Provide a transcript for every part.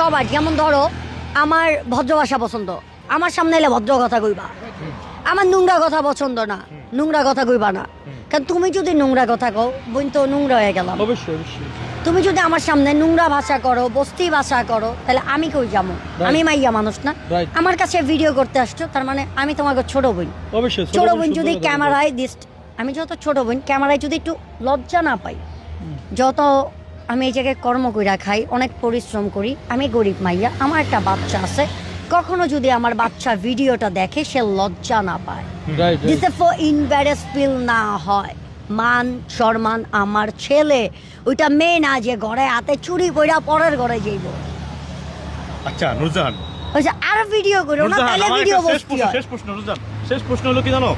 সবার, যেমন ধরো আমার ভদ্র ভাষা পছন্দ, আমার সামনে এলে ভদ্র কথা কইবা। আমার নোংরা কথা পছন্দ না, নোংরা কথা কইবা না। কারণ তুমি যদি নোংরা কথা কও, বোন তো নোংরা হয়ে গেলাম। অবশ্যই অবশ্যই। তুমি যদি আমার সামনে নোংরা ভাষা করো, বস্তি ভাষা করো, তাহলে আমি কই যাবো? আমি মাইয়া মানুষ না? আমার কাছে ভিডিও করতে আসছো, তার মানে আমি তোমাকে ছোট বোন। অবশ্যই ছোট বোন যদি ক্যামেরায় আমি যত ছোট বোন ক্যামেরায় যদি একটু লজ্জা না পাই, যত আমি এই জায়গায় কর্ম কইরা খাই, অনেক পরিশ্রম করি, আমি গরিব মাইয়া, আমার একটা বাচ্চা আছে, কখনো যদি আমার বাচ্চা ভিডিওটা দেখে সে লজ্জা না পায়, দিস ফর ইনভ্যারেস ফিল না হয়, মান সম্মান আমার ছেলে, ওইটা মেয়ে না যে ঘরে হাতে চুরি কইরা পরের ঘরে যাইব। আচ্ছা নুরজাহান, ওই যে আর ভিডিও করো না, তাহলে ভিডিও বসতি হয়। শেষ প্রশ্ন নুরজাহান, শেষ প্রশ্ন হলো কি জানো,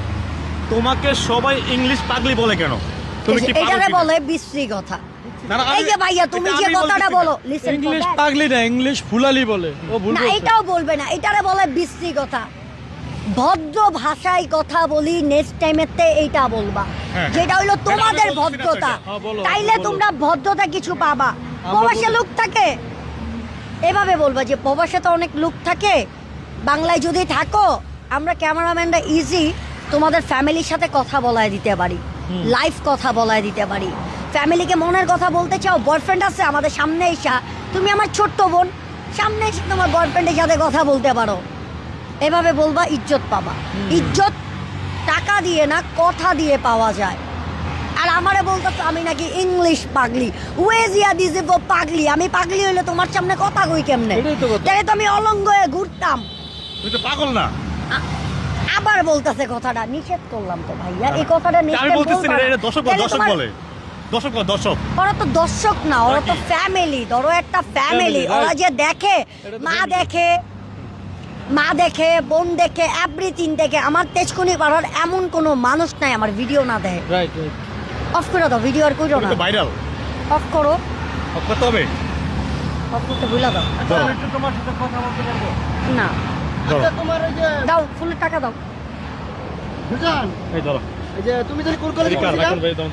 তোমাকে সবাই ইংলিশ পাগলি বলে কেন? তুমি কি এটারে বলে বিশ্রী কথা। এই যে ভাইয়া তুমি যে কথাটা বলো, লিসেন, ইংলিশ পাগলি না, ইংলিশ ফুলালি বলে। ও ভুল না, বলছে। এটাও বলবে না, এটারে বলে বিশ্রী কথা। ভদ্র ভাষায় কথা বলি, নেক্সট টাইমেতে এইটা বলবা, যেটা হইলো তোমাদের ভদ্রতা। তাইলে তোমরা ভদ্রতা কিছু পাবা। প্রবাসে লোক থাকে, এভাবে বলবা যে প্রবাসে তো অনেক লোক থাকে, বাংলায় যদি থাকো, আমরা ক্যামেরাম্যানরা ইজি তোমাদের ফ্যামিলির সাথে কথা বলায় দিতে পারি, লাইভ কথা বলায় দিতে পারি। ফ্যামিলিকে মনের কথা বলতে চাও, বয়ফ্রেন্ড আছে আমাদের সামনে এসা, তুমি আমার ছোট্ট বোন, সামনে এসে তোমার বয়ফ্রেন্ডের সাথে কথা বলতে পারো, এভাবে বলবা, ইজ্জত পাবা। ইজ্জত টাকা দিয়ে না, কথা দিয়ে পাওয়া যায়। আর আমারে বলতো আমি নাকি ইংলিশ পাগলি, ওয়েজিয়া দিছে পাগলি, আমি পাগলি হইলে তোমার সামনে কথা কই কেমনে? তাহলে তো আমি অলঙ্গ হয়ে ঘুরতাম। তুমি তো পাগল না? আবার বলতেছে কথাটা, নিষেধ করলাম তো ভাইয়া, এই কথাটা আমি বলতেছি না, এটা দর্শক বলে, দর্শক ওরা তো দর্শক না, ওরা তো ফ্যামিলি। ধরো একটা ফ্যামিলি, ওরা যে দেখে, মা দেখে, বোন দেখে, এভরিথিং দেখে। আমার তেজকুনি পাড়ার এমন কোনো মানুষ নাই আমার ভিডিও না দেখে। Right right. অফ করে দাও, ভিডিও আর করো না, ভাইরাল অফ করো, অফ করতে হবে। অফ করতে ভুলে দাও। একটু তোমার সাথে কথা বলতে পারবো? না, আচ্ছা তোমার ওই যে দাও, ফুলের টাকা দাও। বুঝান, এই ধরো, এই যে তুমি যদি কোন কলেজে ভাই পড়ছিলা? দাও